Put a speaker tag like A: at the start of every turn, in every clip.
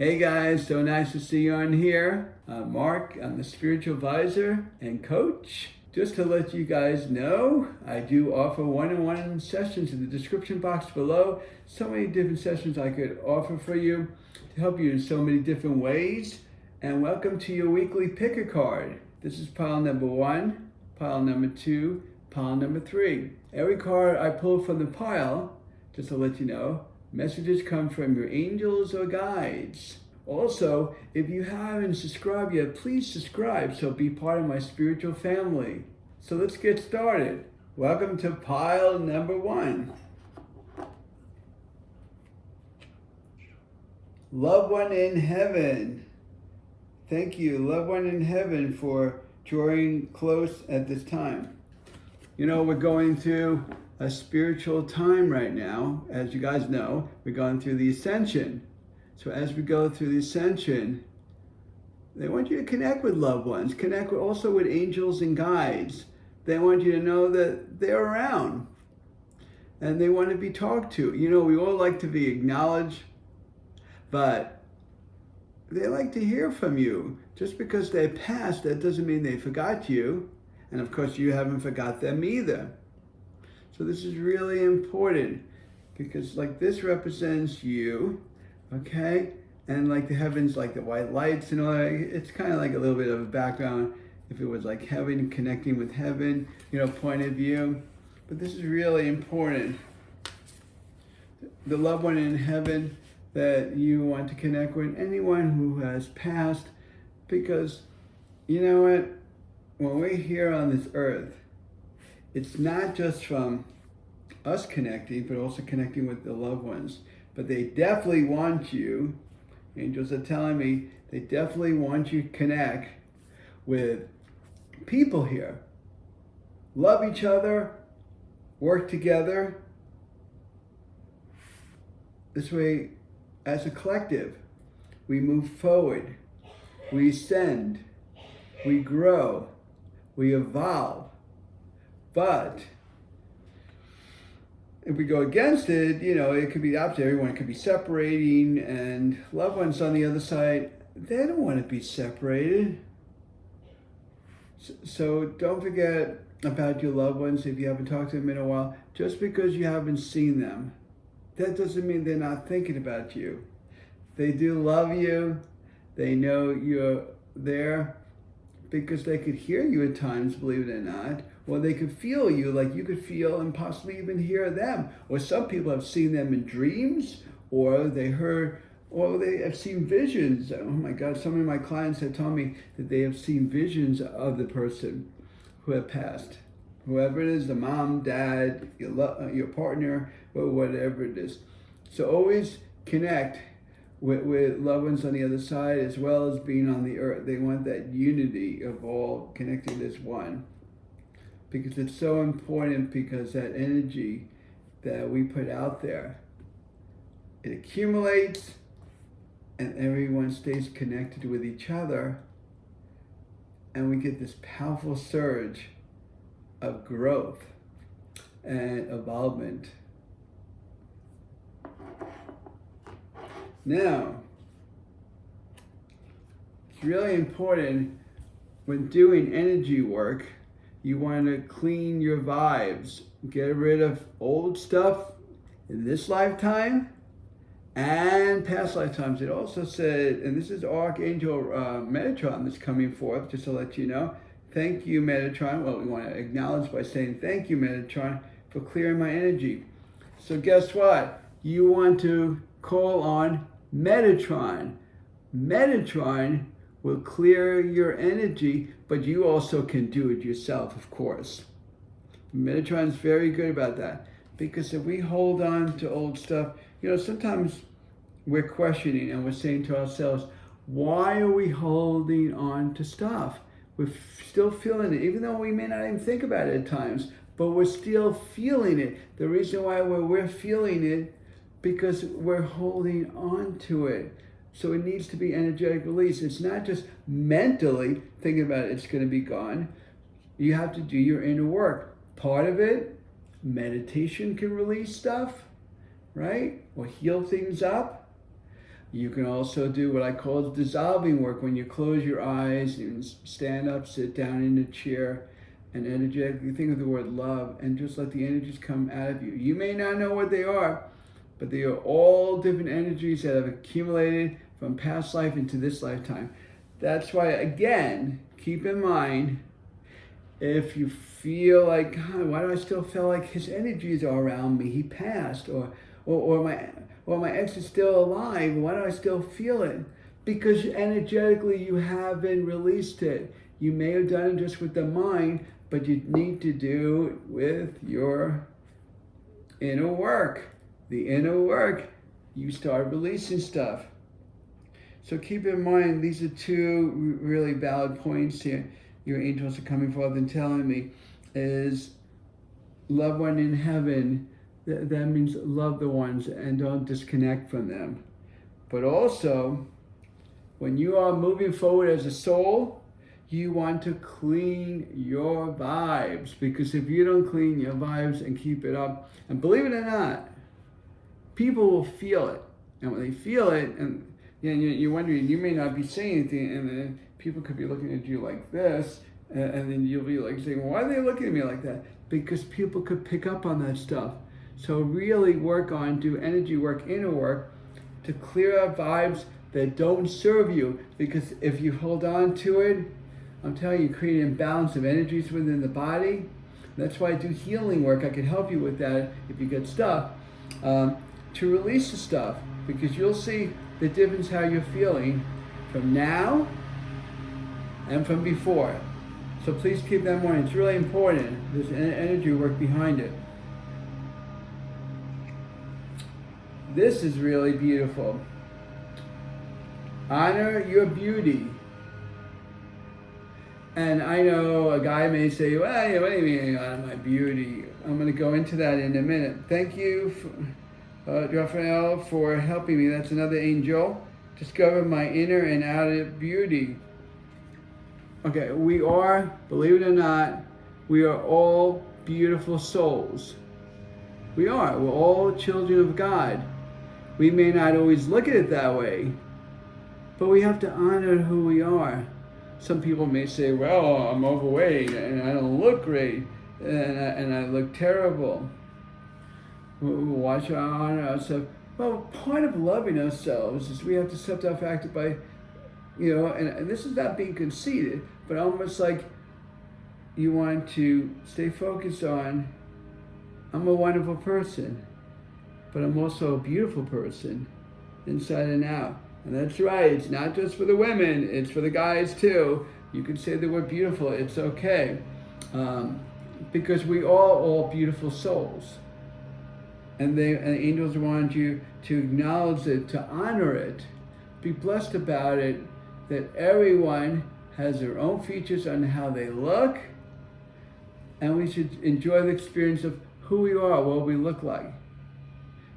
A: Hey guys, so nice to see you on here. I'm Mark, I'm the spiritual advisor and coach. Just to let you guys know, I do offer one-on-one sessions in the description box below. So many different sessions I could offer for you to help you in so many different ways. And welcome to your weekly pick a card. This is pile number 1, pile number 2, pile number 3. Every card I pull from the pile, just to let you know, messages come from your angels or guides. Also, if you haven't subscribed yet, please subscribe so be part of my spiritual family. So let's get started. Welcome to pile number 1. Loved one in heaven. Thank you, loved one in heaven, for drawing close at this time. You know, we're going through a spiritual time right now. As you guys know, we're going through the ascension. So as we go through the ascension, they want you to connect with loved ones, connect also with angels and guides. They want you to know that they're around and they want to be talked to. You know, we all like to be acknowledged, but they like to hear from you. Just because they passed, that doesn't mean they forgot you. And of course, you haven't forgot them either. So this is really important because like this represents you, okay? And like the heavens, like the white lights and all that, it's kind of like a little bit of a background if it was like heaven, connecting with heaven, you know, point of view. But this is really important. The loved one in heaven that you want to connect with, anyone who has passed, because you know what? When we're here on this earth, it's not just from us connecting, but also connecting with the loved ones. But they definitely want you, angels are telling me, they definitely want you to connect with people here. Love each other, work together. This way, as a collective, we move forward, we ascend, we grow, we evolve. But if we go against it, you know, it could be the opposite. Everyone could be separating, and loved ones on the other side, they don't want to be separated. So don't forget about your loved ones if you haven't talked to them in a while. Just because you haven't seen them, that doesn't mean they're not thinking about you. They do love you. They know you're there because they could hear you at times, believe it or not. Or they could feel you, like you could feel and possibly even hear them. Or some people have seen them in dreams, or they heard, or they have seen visions. Oh my God, some of my clients have told me that they have seen visions of the person who had passed. Whoever it is, the mom, dad, your partner, or whatever it is. So always connect with loved ones on the other side, as well as being on the earth. They want that unity of all connecting as one. Because it's so important, because that energy that we put out there, it accumulates and everyone stays connected with each other, and we get this powerful surge of growth and evolvement. Now, it's really important when doing energy work. You want to clean your vibes, get rid of old stuff in this lifetime and past lifetimes. It also said, and this is Archangel Metatron that's coming forth, just to let you know. Thank you, Metatron. Well, we want to acknowledge by saying thank you, Metatron, for clearing my energy. So guess what? You want to call on Metatron. Metatron will clear your energy, but you also can do it yourself, of course. Metatron's very good about that, because if we hold on to old stuff, you know, sometimes we're questioning and we're saying to ourselves, why are we holding on to stuff? We're still feeling it, even though we may not even think about it at times, but we're still feeling it. The reason why we're feeling it, because we're holding on to it. So it needs to be energetic release. It's not just mentally thinking about it, it's going to be gone. You have to do your inner work. Part of it, meditation can release stuff, right? Or heal things up. You can also do what I call dissolving work, when you close your eyes, you stand up, sit down in a chair, and energetically think of the word love, and just let the energies come out of you. You may not know what they are, but they are all different energies that have accumulated from past life into this lifetime. That's why, again, keep in mind, if you feel like, God, why do I still feel like his energies are around me? He passed, or my ex is still alive. Why do I still feel it? Because energetically you haven't released it. You may have done it just with the mind, but you need to do it with your inner work. The inner work, you start releasing stuff. So keep in mind, these are two really valid points here. Your angels are coming forth and telling me is loved one in heaven. That means love the ones and don't disconnect from them. But also, when you are moving forward as a soul, you want to clean your vibes, because if you don't clean your vibes and keep it up, and believe it or not, people will feel it. And when they feel it, and you're wondering, you may not be saying anything, and then people could be looking at you like this, and then you'll be like saying, why are they looking at me like that? Because people could pick up on that stuff. So really do energy work, inner work, to clear out vibes that don't serve you. Because if you hold on to it, I'm telling you, create an imbalance of energies within the body. That's why I do healing work. I can help you with that if you get stuck, to release the stuff. Because you'll see the difference how you're feeling from now and from before. So please keep that in mind. It's really important. There's energy work behind it. This is really beautiful. Honor your beauty. And I know a guy may say, well, what do you mean honor my beauty? I'm going to go into that in a minute. Thank you, Raphael, for helping me. That's another angel. Discover my inner and outer beauty. Okay, we are, believe it or not, we are all beautiful souls. We are. We're all children of God. We may not always look at it that way, but we have to honor who we are. Some people may say, well, I'm overweight and I don't look great and I look terrible. Why should I honor ourselves? Well, part of loving ourselves is we have to accept our fact by, and this is not being conceited, but almost like you want to stay focused on, I'm a wonderful person, but I'm also a beautiful person, inside and out. And that's right, it's not just for the women, it's for the guys too. You can say that we're beautiful, it's okay. Because we are all beautiful souls. And angels want you to acknowledge it, to honor it, be blessed about it, that everyone has their own features on how they look, and we should enjoy the experience of who we are, what we look like.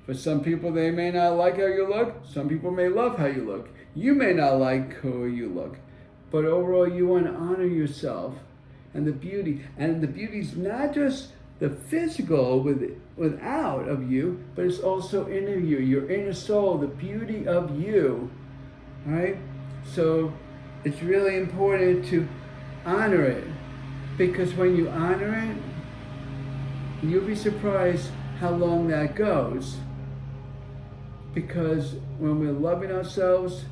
A: For some people, they may not like how you look. Some people may love how you look. You may not like how you look. But overall, you want to honor yourself and the beauty. And the beauty is not just the physical without of you, but it's also in you, your inner soul, the beauty of you. All right? So it's really important to honor it. Because when you honor it, you'll be surprised how long that goes. Because when we're loving ourselves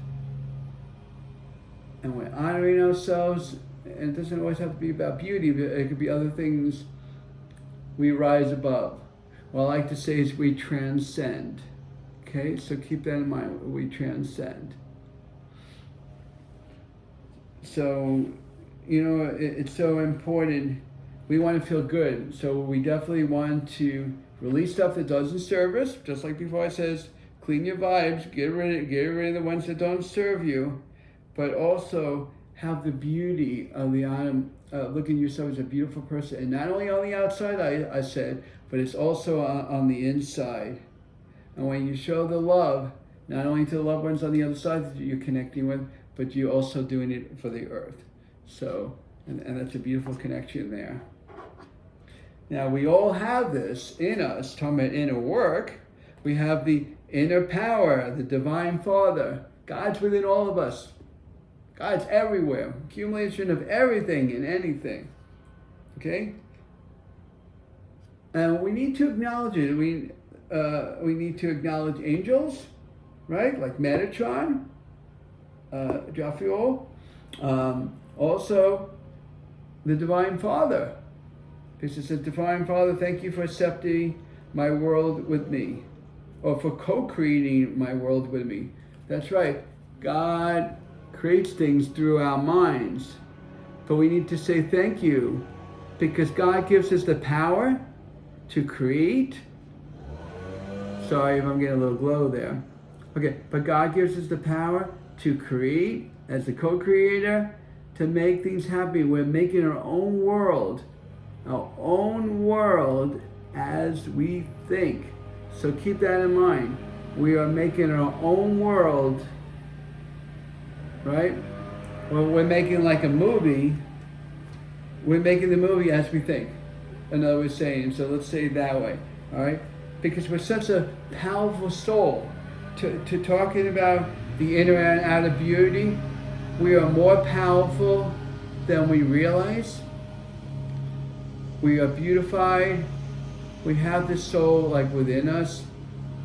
A: and we're honoring ourselves, and it doesn't always have to be about beauty, but it could be other things, we rise above. What I like to say is we transcend. Okay, so keep that in mind, we transcend. So, it's so important. We want to feel good, so we definitely want to release stuff that doesn't serve us, just like before I says, clean your vibes, get rid of the ones that don't serve you, but also have the beauty of the look at yourself as a beautiful person, and not only on the outside, I said, but it's also on the inside. And when you show the love, not only to the loved ones on the other side that you're connecting with, but you're also doing it for the earth. So, and that's a beautiful connection there. Now, we all have this in us, talking about inner work. We have the inner power, the Divine Father. God's within all of us. God's everywhere. Accumulation of everything and anything. Okay? And we need to acknowledge it. We need to acknowledge angels, right? Like Metatron, Jaffiel. Also, the Divine Father. Because it says, Divine Father, thank you for accepting my world with me. Or for co-creating my world with me. That's right. God creates things through our minds. But we need to say thank you. Because God gives us the power to create. Sorry if I'm getting a little glow there. Okay, but God gives us the power to create as the co-creator, to make things happen. We're making our own world as we think. So keep that in mind. We are making our own world, right? Well, we're making like a movie. We're making the movie as we think. Another way of saying, so let's say it that way, all right? Because we're such a powerful soul. To talking about the inner and outer beauty, we are more powerful than we realize. We are beautified. We have this soul like within us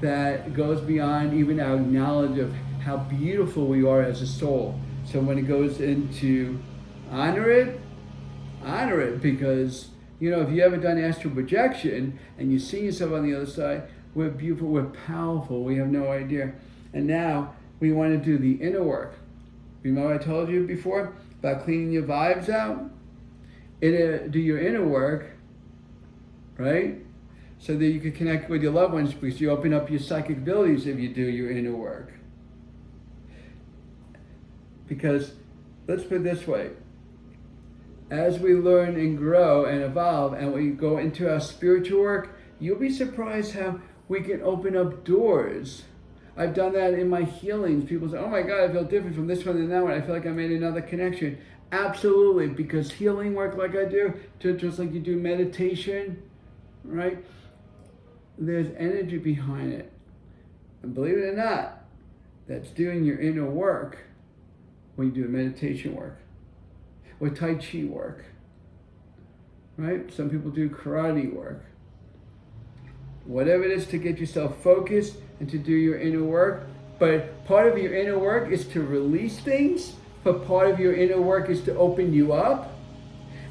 A: that goes beyond even our knowledge of how beautiful we are as a soul. So when it goes into honor it because, you know, if you ever done astral projection and you see yourself on the other side, we're beautiful, we're powerful, we have no idea. And now we want to do the inner work. Remember I told you before about cleaning your vibes out? Do your inner work, right? So that you can connect with your loved ones, because you open up your psychic abilities if you do your inner work. Because, let's put it this way, as we learn and grow and evolve and we go into our spiritual work, you'll be surprised how we can open up doors. I've done that in my healings. People say, oh my God, I feel different from this one and that one. I feel like I made another connection. Absolutely, because healing work like I do, just like you do meditation, right? There's energy behind it. And believe it or not, that's doing your inner work when you do meditation work. Or Tai Chi work, right? Some people do karate work. Whatever it is to get yourself focused and to do your inner work. But part of your inner work is to release things, but part of your inner work is to open you up.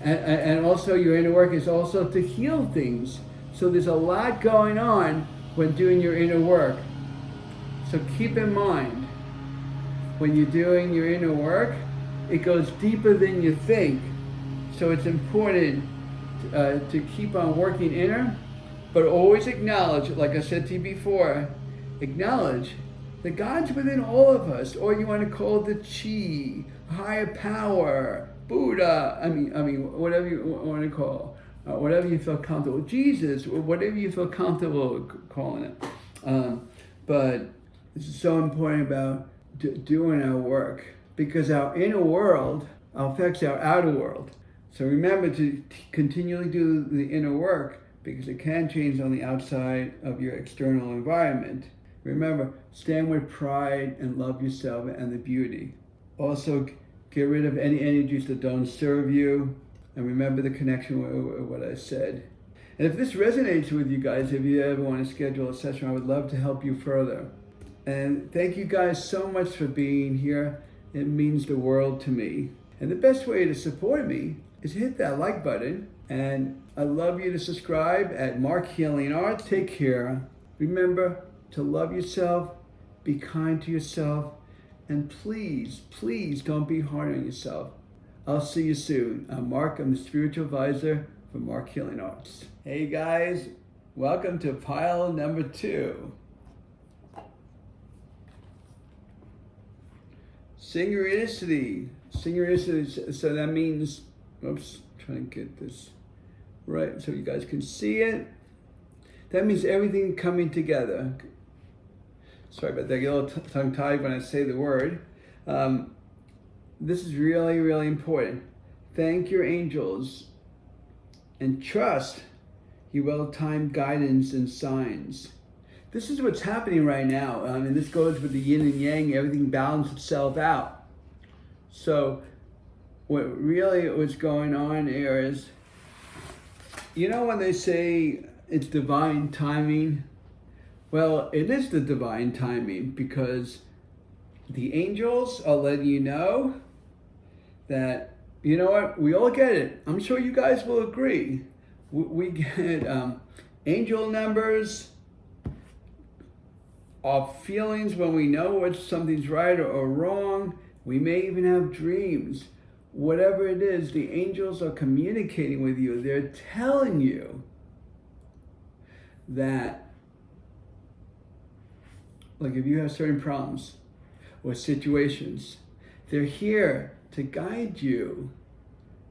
A: And also your inner work is also to heal things. So there's a lot going on when doing your inner work. So keep in mind, when you're doing your inner work, it goes deeper than you think. So it's important to keep on working inner, but always acknowledge, like I said to you before, acknowledge that God's within all of us, or you want to call it the chi, higher power, Buddha, I mean, whatever you want to call, whatever you feel comfortable, Jesus, or whatever you feel comfortable calling it. But this is so important about doing our work, because our inner world affects our outer world. So remember to continually do the inner work, because it can change on the outside of your external environment. Remember, stand with pride and love yourself and the beauty. Also, get rid of any energies that don't serve you, and remember the connection with what I said. And if this resonates with you guys, if you ever want to schedule a session, I would love to help you further. And thank you guys so much for being here. It means the world to me. And the best way to support me is hit that like button. And I'd love you to subscribe at Marc Healing Arts. Take care. Remember to love yourself, be kind to yourself, and please, please don't be hard on yourself. I'll see you soon. I'm Marc. I'm the spiritual advisor for Marc Healing Arts. Hey guys, welcome to pile number 2. Synchronicity. Synchronicity, so that means, oops, trying to get this right so you guys can see it. That means everything coming together. Sorry about that, I get a little tongue-tied when I say the word. This is really, really important. Thank your angels and trust your well-timed guidance and signs. this is what's happening right now. And this goes with the yin and yang, everything balances itself out. So what really was going on here is, you know when they say it's divine timing? Well, it is the divine timing, because the angels are letting you know that, you know what, we all get it. I'm sure you guys will agree. We get angel numbers, our feelings when we know what something's right or wrong. We may even have dreams. Whatever it is, the angels are communicating with you. They're telling you that, like, if you have certain problems or situations, they're here to guide you.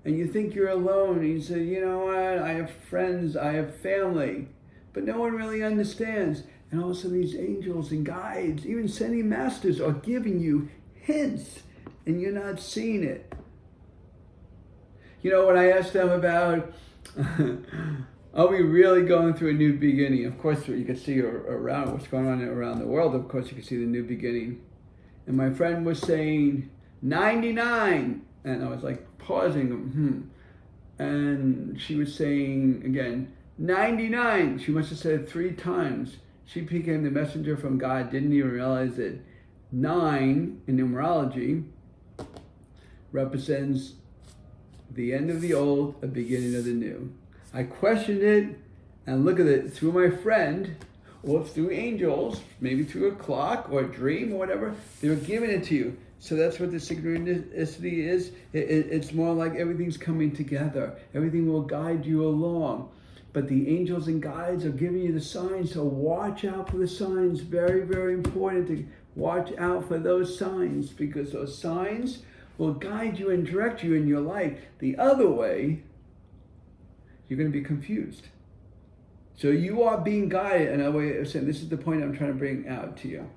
A: And you think you're alone, and you say, you know what, I have friends, I have family, but no one really understands. And also these angels and guides, even sending masters, are giving you hints, and you're not seeing it. You know, when I asked them about, are we really going through a new beginning? Of course, you can see around what's going on around the world. Of course, you can see the new beginning. And my friend was saying 99, and I was like pausing. And she was saying again 99. She must have said it 3 times. She became the messenger from God. Didn't even realize that 9 in numerology represents the end of the old, a beginning of the new. I questioned it, and look at it, through my friend, or through angels, maybe through a clock or a dream or whatever, they were giving it to you. So that's what the synchronicity is. It's more like everything's coming together. Everything will guide you along. But the angels and guides are giving you the signs, so watch out for the signs. Very, very important to watch out for those signs, because those signs will guide you and direct you in your life. The other way, you're going to be confused. So you are being guided. Another way of saying, this is the point I'm trying to bring out to you.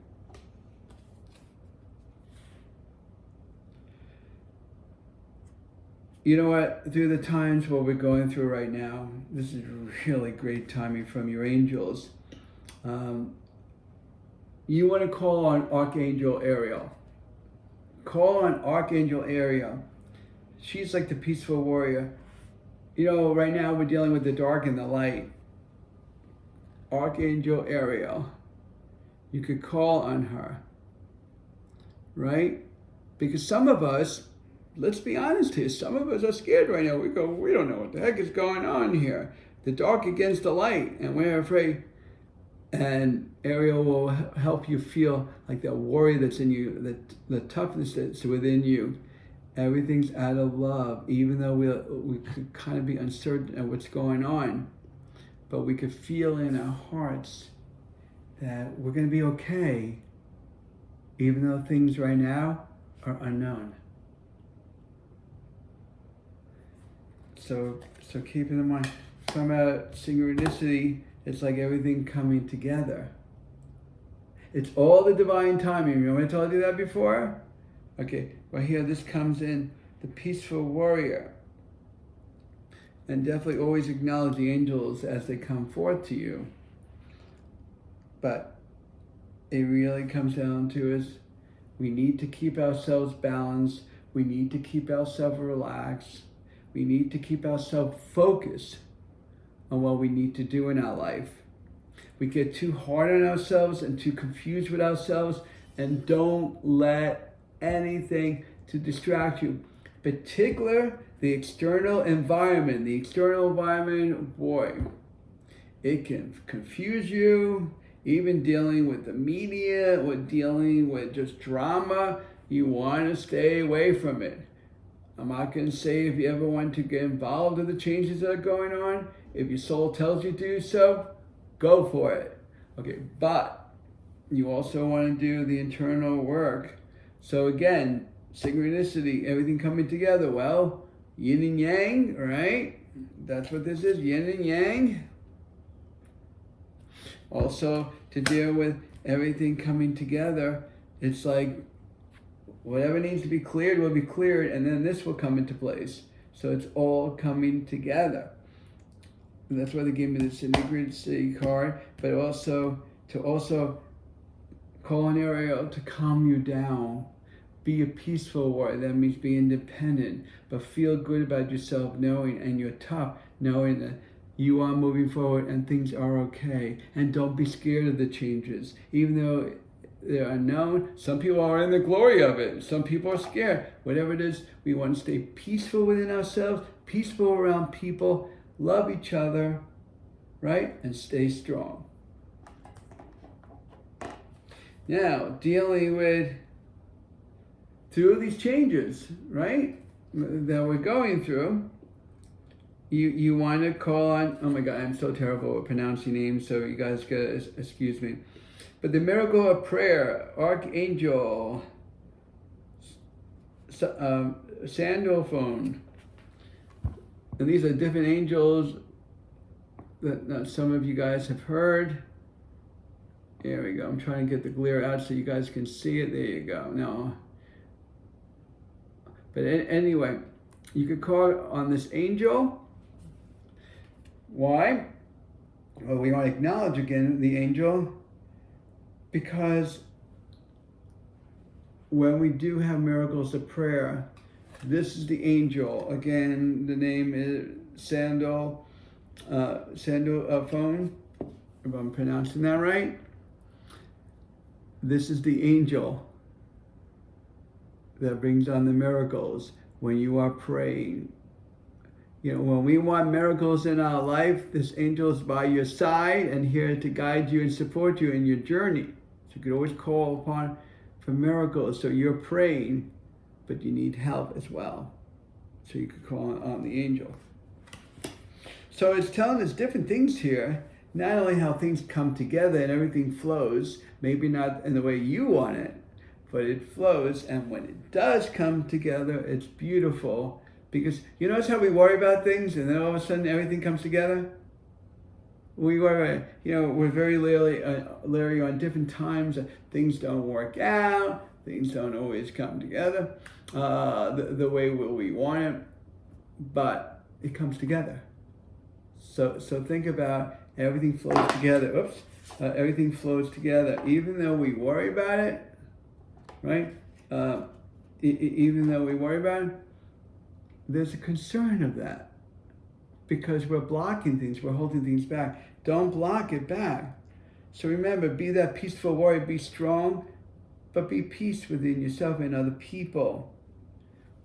A: You know what? Through the times what we're going through right now, this is really great timing from your angels. You want to call on Archangel Ariel. Call on Archangel Ariel. She's like the peaceful warrior. You know, right now we're dealing with the dark and the light. Archangel Ariel. You could call on her. Right? Because some of us, let's be honest here, some of us are scared right now. We don't know what the heck is going on here. The dark against the light, and we're afraid. And Ariel will help you feel like that warrior that's in you, the toughness that's within you. Everything's out of love, even though we could kind of be uncertain of what's going on. But we could feel in our hearts that we're going to be okay, even though things right now are unknown. So keep it in mind. Talking about synchronicity, it's like everything coming together. It's all the divine timing. Remember I told you that before? Okay, well here this comes in, the peaceful warrior. And definitely always acknowledge the angels as they come forth to you. But it really comes down to is we need to keep ourselves balanced. We need to keep ourselves relaxed. We need to keep ourselves focused on what we need to do in our life. We get too hard on ourselves and too confused with ourselves, and don't let anything to distract you. Particular the external environment. The external environment, boy, it can confuse you. Even dealing with the media or dealing with just drama, you want to stay away from it. I'm not going to say if you ever want to get involved in the changes that are going on. If your soul tells you to do so, go for it. Okay, but you also want to do the internal work. So again, synchronicity, everything coming together. Well, yin and yang, right? That's what this is, yin and yang. Also, to deal with everything coming together, it's like whatever needs to be cleared will be cleared, and then this will come into place. So it's all coming together. And that's why they gave me the synchronicity card, but also to also call on Ariel to calm you down. Be a peaceful warrior. That means be independent, but feel good about yourself, knowing, and you're tough, knowing that you are moving forward and things are okay. And don't be scared of the changes, even though they're unknown. Some people are in the glory of it. Some people are scared. Whatever it is, we want to stay peaceful within ourselves, peaceful around people, love each other, right? And stay strong. Now, dealing with through these changes, right, that we're going through, you want to call on, oh my God, I'm so terrible at pronouncing names, so you guys gotta excuse me. But the miracle of prayer, Archangel, Sandalphone, and these are different angels that some of you guys have heard. There we go. I'm trying to get the glare out so you guys can see it. There you go. No. But anyway, you could call on this angel. Why? Well, we want to acknowledge again the angel, because when we do have miracles of prayer, this is the angel. Again, the name is Sandalphone, if I'm pronouncing that right. This is the angel that brings on the miracles when you are praying. You know, when we want miracles in our life, this angel is by your side and here to guide you and support you in your journey. So you can always call upon for miracles. So you're praying, but you need help as well. So you could call on the angel. So it's telling us different things here. Not only how things come together and everything flows, maybe not in the way you want it, but it flows. And when it does come together, it's beautiful. Because you notice how we worry about things and then all of a sudden everything comes together? We worry, we're very leery on different times. Things don't work out. Things don't always come together the way we want it. But it comes together. So think about everything flows together. Everything flows together. Even though we worry about it, right? Even though we worry about it, there's a concern of that. Because we're blocking things, we're holding things back. Don't block it back. So remember, be that peaceful warrior, be strong, but be peace within yourself and other people.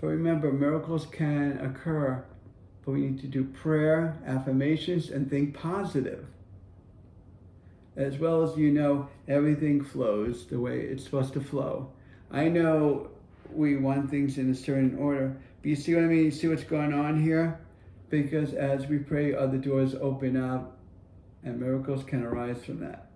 A: But remember, miracles can occur, but we need to do prayer, affirmations, and think positive. As well as everything flows the way it's supposed to flow. I know we want things in a certain order, but you see what I mean? You see what's going on here? Because as we pray, other doors open up and miracles can arise from that.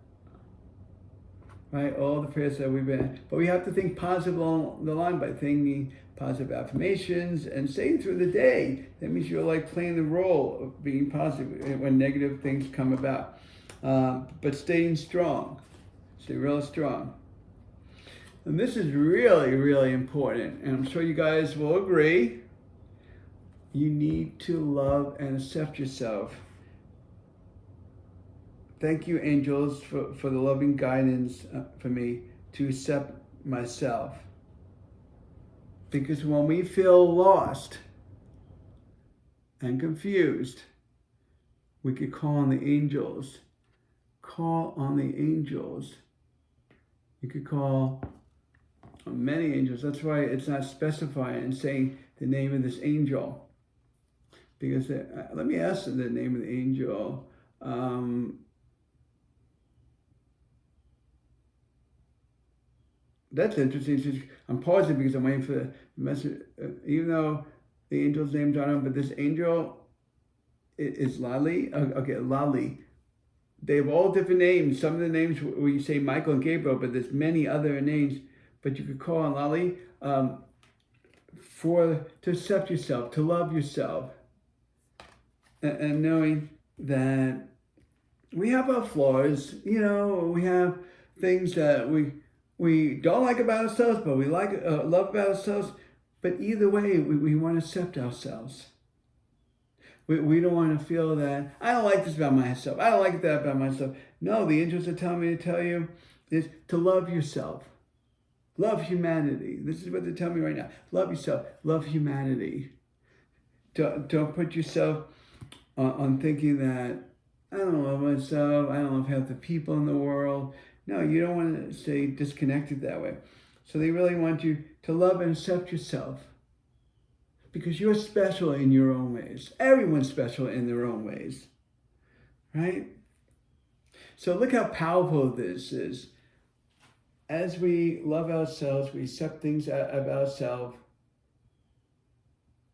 A: Right? All the prayers that we've been, but we have to think positive along the line by thinking positive affirmations and saying through the day. That means you're like playing the role of being positive when negative things come about. But staying strong. Stay real strong. And this is really, really important. And I'm sure you guys will agree. You need to love and accept yourself. Thank you, angels, for the loving guidance for me to accept myself. Because when we feel lost and confused, we could call on the angels. Call on the angels. You could call on many angels. That's why it's not specifying and saying the name of this angel. Because let me ask the name of the angel. That's interesting. I'm pausing because I'm waiting for the message. Even though the angel's name's on it, but this angel is Lali. Okay, Lali. They have all different names. Some of the names where you say Michael and Gabriel, but there's many other names. But you could call on Lali to accept yourself, to love yourself. And knowing that we have our flaws, we have things that we don't like about ourselves, but we love about ourselves. But either way, we want to accept ourselves. We don't want to feel that, I don't like this about myself, I don't like that about myself. No, the angels are telling me to tell you is to love yourself. Love humanity. This is what they're telling me right now. Love yourself. Love humanity. Don't put yourself on thinking that, I don't love myself, I don't love half the people in the world. No, you don't want to stay disconnected that way. So they really want you to love and accept yourself. Because you're special in your own ways. Everyone's special in their own ways. Right? So look how powerful this is. As we love ourselves, we accept things of ourselves.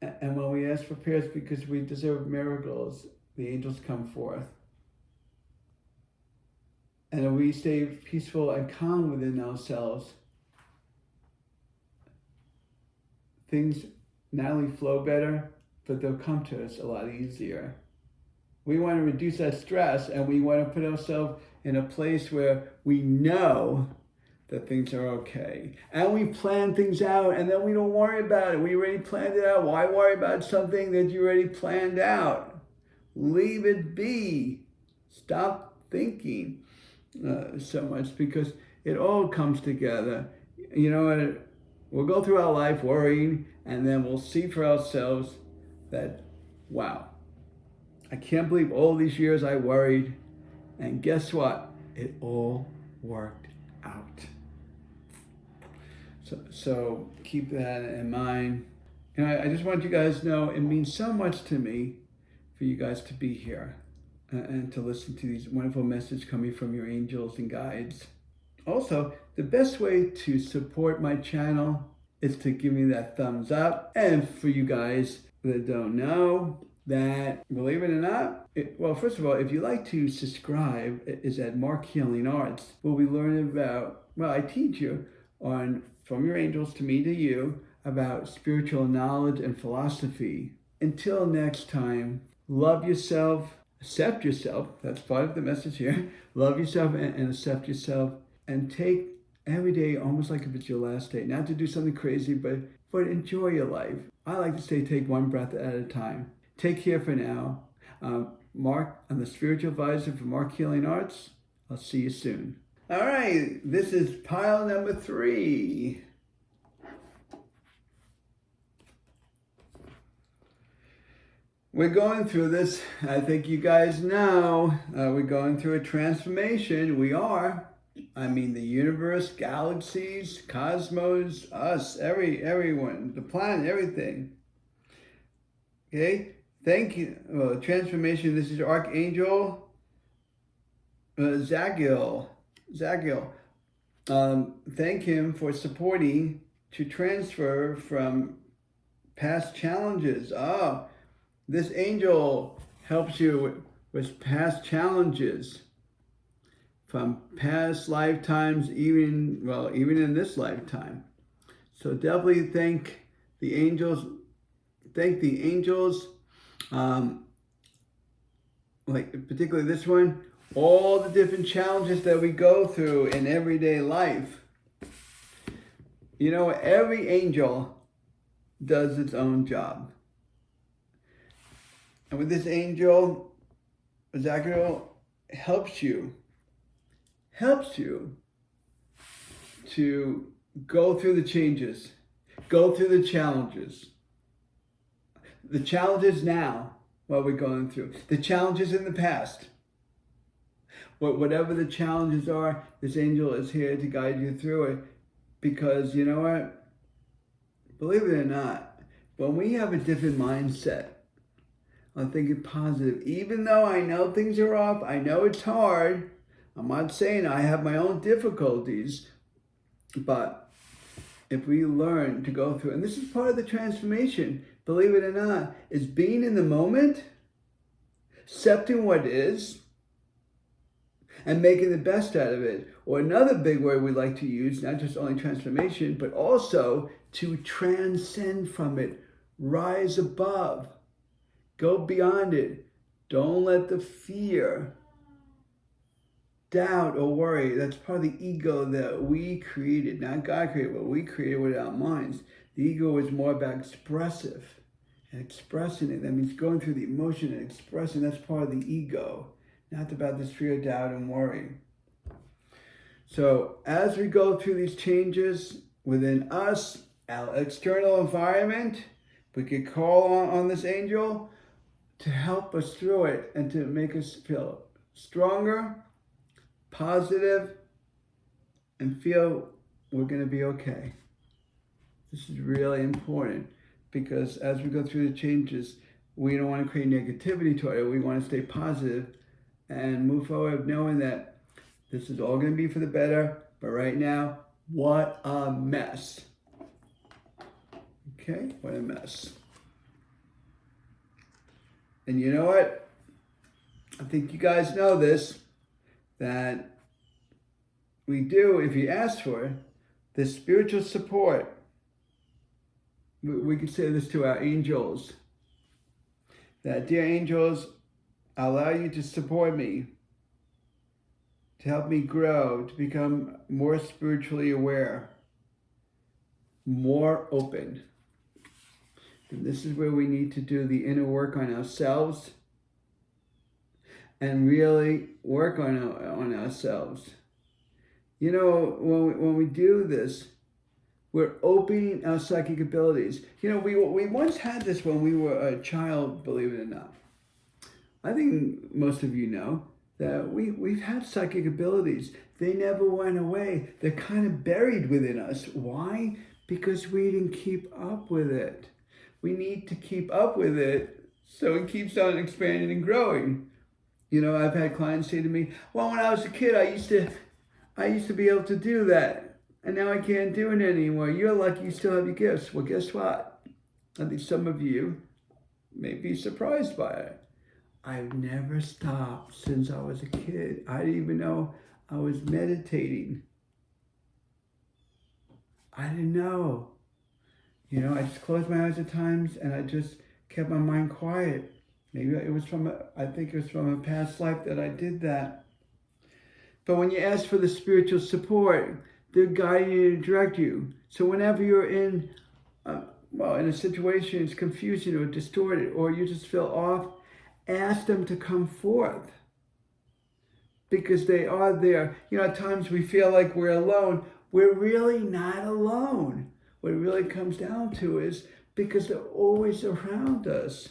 A: And when we ask for prayers because we deserve miracles, the angels come forth. And if we stay peaceful and calm within ourselves, things not only flow better, but they'll come to us a lot easier. We want to reduce that stress, and we want to put ourselves in a place where we know that things are okay. And we plan things out, and then we don't worry about it. We already planned it out. Why worry about something that you already planned out? Leave it be. Stop thinking so much, because it all comes together. You know, we'll go through our life worrying, and then we'll see for ourselves that, wow, I can't believe all these years I worried, and guess what? It all worked out. So keep that in mind. And I just want you guys to know it means so much to me for you guys to be here and to listen to these wonderful messages coming from your angels and guides. Also, the best way to support my channel is to give me that thumbs up. And for you guys that don't know, that, believe it or not, well, first of all, if you like to subscribe, is at Marc Healing Arts, where we learn about, well, I teach you on From Your Angels to Me to You about spiritual knowledge and philosophy. Until next time, love yourself, accept yourself. That's part of the message here. Love yourself and accept yourself, and take every day almost like if it's your last day. Not to do something crazy, but enjoy your life. I like to say take one breath at a time. Take care for now. Mark, I'm the spiritual advisor for Marc Healing Arts. I'll see you soon. All right, this is pile number 3. We're going through this. I think you guys know. We're going through a transformation. We are. I mean, the universe, galaxies, cosmos, us, everyone, the planet, everything. Okay? Thank you. Transformation. This is Archangel Zagiel. Thank him for supporting to transfer from past challenges. This angel helps you with past challenges from past lifetimes, even in this lifetime. So definitely thank the angels. Thank the angels, like particularly this one, all the different challenges that we go through in everyday life. You know, every angel does its own job. And with this angel, Zachiel helps you to go through the changes, go through the challenges. The challenges now, what we're going through. The challenges in the past. Whatever the challenges are, this angel is here to guide you through it. Because you know what? Believe it or not, when we have a different mindset on thinking positive, even though I know things are off, I know it's hard, I'm not saying I have my own difficulties, but if we learn to go through, and this is part of the transformation, believe it or not, is being in the moment, accepting what is, and making the best out of it. Or another big word we like to use, not just only transformation, but also to transcend from it, rise above, go beyond it. Don't let the fear, doubt, or worry, that's part of the ego that we created, not God created, but we created with our minds. The ego is more about expressive and expressing it. That means going through the emotion and expressing. That's part of the ego, not about this fear, doubt, and worry. So as we go through these changes within us, our external environment, we could call on this angel to help us through it and to make us feel stronger, positive, and feel we're going to be okay. This is really important because as we go through the changes, we don't want to create negativity toward it. We want to stay positive and move forward knowing that this is all going to be for the better. But right now, what a mess. Okay, what a mess. And you know what? I think you guys know this, that we do, if you ask for it, the spiritual support. We can say this to our angels, that dear angels, I allow you to support me, to help me grow, to become more spiritually aware, more open. And this is where we need to do the inner work on ourselves and really work on ourselves. You know, when we do this, we're opening our psychic abilities. You know, we once had this when we were a child, believe it or not. I think most of you know that we've had psychic abilities. They never went away. They're kind of buried within us. Why? Because we didn't keep up with it. We need to keep up with it so it keeps on expanding and growing. You know, I've had clients say to me, well, when I was a kid, I used to be able to do that. And now I can't do it anymore. You're lucky you still have your gifts. Well, guess what? I think some of you may be surprised by it. I've never stopped since I was a kid. I didn't even know I was meditating. I didn't know. You know, I just closed my eyes at times and I just kept my mind quiet. Maybe it was from a past life that I did that. But when you ask for the spiritual support, they're guiding you to direct you. So whenever you're in a situation it's confusing or distorted or you just feel off, ask them to come forth. Because they are there. You know, at times we feel like we're alone. We're really not alone. What it really comes down to is because they're always around us.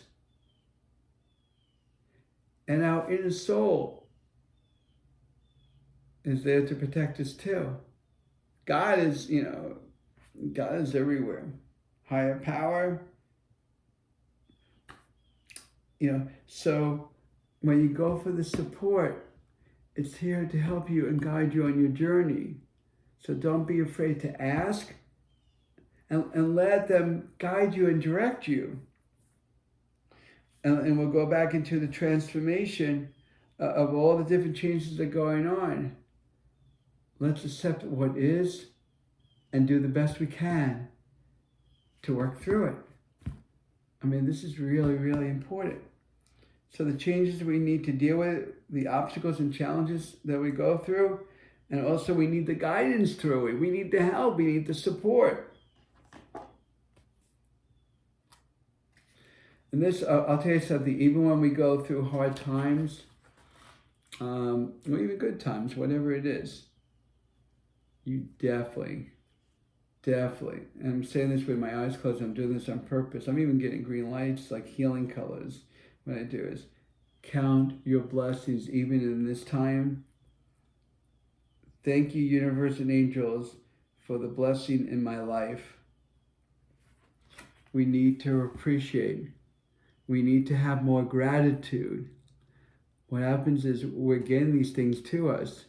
A: And our inner soul is there to protect us too. God is everywhere. Higher power. You know, so when you go for the support, it's here to help you and guide you on your journey. So don't be afraid to ask and let them guide you and direct you. And we'll go back into the transformation of all the different changes that are going on. Let's accept what is and do the best we can to work through it. I mean, this is really, really important. So the changes we need to deal with, the obstacles and challenges that we go through, and also we need the guidance through it. We need the help. We need the support. And this, I'll tell you something, even when we go through hard times, or even good times, whatever it is, you definitely, and I'm saying this with my eyes closed, I'm doing this on purpose. I'm even getting green lights, like healing colors. What I do is count your blessings even in this time. Thank you, universe and angels, for the blessing in my life. We need to appreciate. We need to have more gratitude. What happens is we're getting these things to us.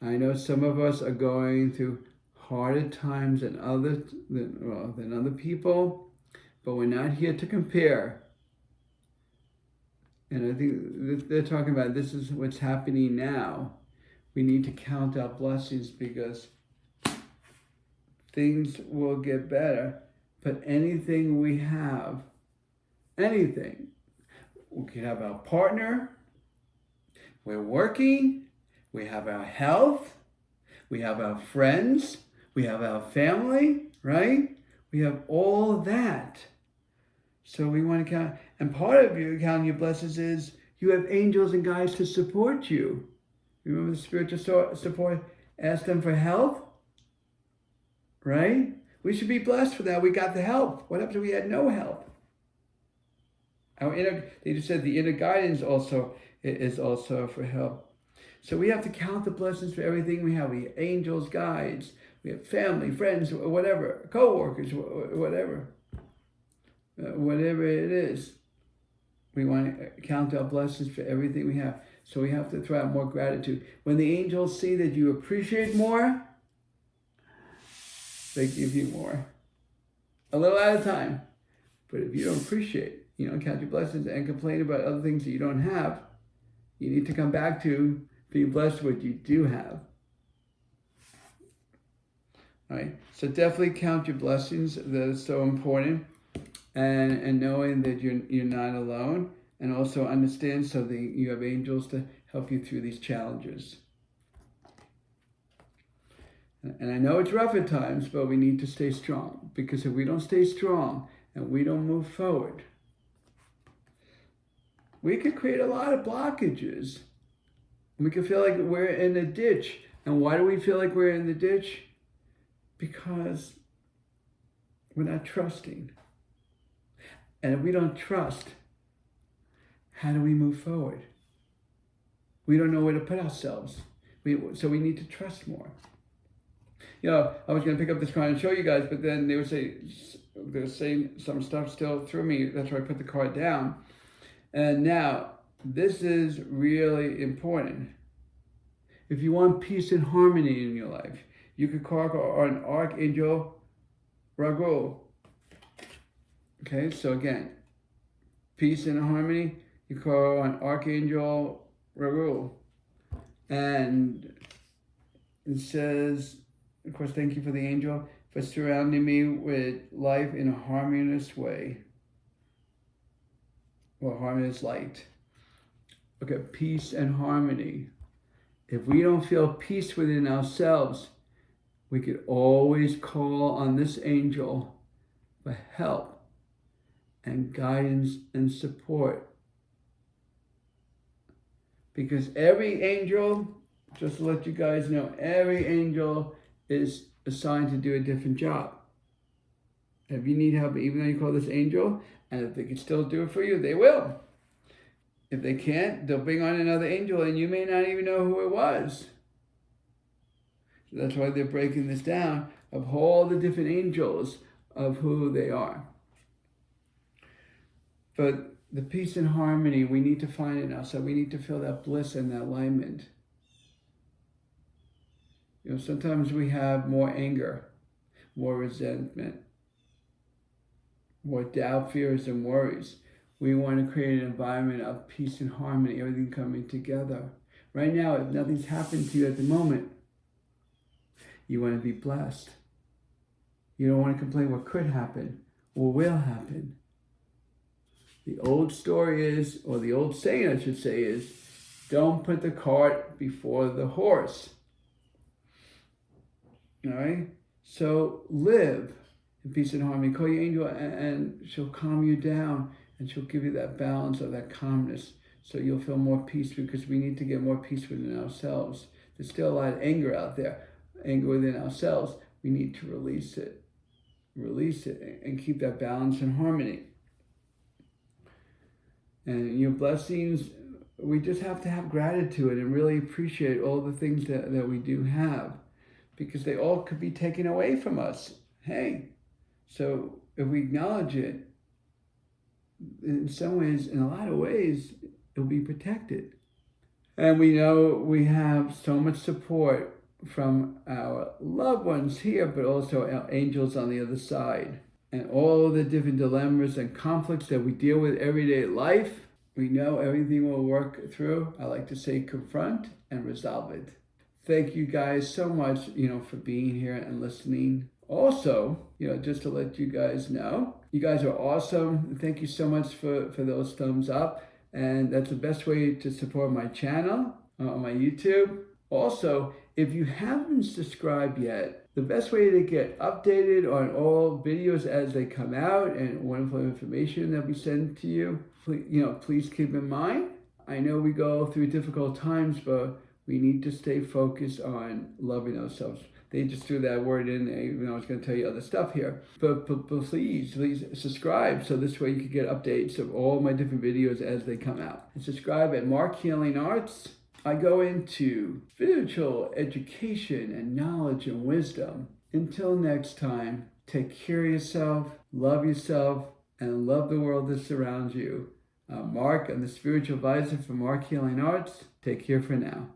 A: I know some of us are going through harder times than other people, but we're not here to compare. And I think they're talking about this is what's happening now. We need to count our blessings because things will get better. But anything we have, anything, we can have our partner, we're working, we have our health, we have our friends, we have our family, right? We have all that. So we want to count. And part of you counting your blessings is you have angels and guides to support you. Remember the spiritual support? Ask them for help. Right? We should be blessed for that. We got the help. What happens if we had no help? They just said the inner guidance also is also for help. So we have to count the blessings for everything we have. We have angels, guides, we have family, friends, whatever, co-workers, whatever. Whatever it is. We want to count our blessings for everything we have. So we have to throw out more gratitude. When the angels see that you appreciate more, they give you more. A little at a time. But if you don't appreciate, you don't count your blessings and complain about other things that you don't have, you need to come back to being blessed with what you do have. All right? So definitely count your blessings. That is so important. And knowing that you're not alone. And also understand so that you have angels to help you through these challenges. And I know it's rough at times, but we need to stay strong. Because if we don't stay strong and we don't move forward, we could create a lot of blockages. We could feel like we're in a ditch. And why do we feel like we're in the ditch? Because we're not trusting. And if we don't trust, how do we move forward? We don't know where to put ourselves. So we need to trust more. You know, I was going to pick up this card and show you guys, but then they were saying some stuff still through me. That's why I put the card down. And now, this is really important. If you want peace and harmony in your life, you could call on Archangel Raguel. Okay, so again, peace and harmony, you call on Archangel Raguel. And it says, of course, thank you for the angel for surrounding me with life in a harmonious way. Or harmonious light. Okay, peace and harmony. If we don't feel peace within ourselves, we could always call on this angel for help and guidance and support. Because every angel, just to let you guys know, every angel is assigned to do a different job. If you need help, even though you call this angel, and if they can still do it for you, they will. If they can't, they'll bring on another angel, and you may not even know who it was. So that's why they're breaking this down of all the different angels of who they are. But the peace and harmony we need to find in ourselves. We need to feel that bliss and that alignment. You know, sometimes we have more anger, more resentment, more doubt, fears, and worries. We want to create an environment of peace and harmony, everything coming together. Right now, if nothing's happened to you at the moment, you want to be blessed. You don't want to complain what could happen or will happen. The old story is, or the old saying I should say is, don't put the cart before the horse. All right? So live in peace and harmony. Call your angel and she'll calm you down and she'll give you that balance of that calmness so you'll feel more peace, because we need to get more peace within ourselves. There's still a lot of anger out there, anger within ourselves. We need to release it and keep that balance and harmony. And your blessings, we just have to have gratitude and really appreciate all the things that we do have, because they all could be taken away from us. Hey, so if we acknowledge it, in some ways, in a lot of ways, it'll be protected. And we know we have so much support from our loved ones here, but also our angels on the other side. And all the different dilemmas and conflicts that we deal with everyday life, we know everything will work through. I like to say confront and resolve it. Thank you guys so much, for being here and listening. Also, just to let you guys know, you guys are awesome. Thank you so much for those thumbs up. And that's the best way to support my channel on my YouTube. Also, If you haven't subscribed yet, the best way to get updated on all videos as they come out and wonderful information that we send to you, please keep in mind. I know we go through difficult times, but we need to stay focused on loving ourselves. They just threw that word in, even though I was going to tell you other stuff here. But please subscribe, so this way you can get updates of all my different videos as they come out. And subscribe at Marc Healing Arts. I go into spiritual education and knowledge and wisdom. Until next time, take care of yourself, and love the world that surrounds you. I'm Marc. I'm the spiritual advisor for Marc Healing Arts. Take care for now.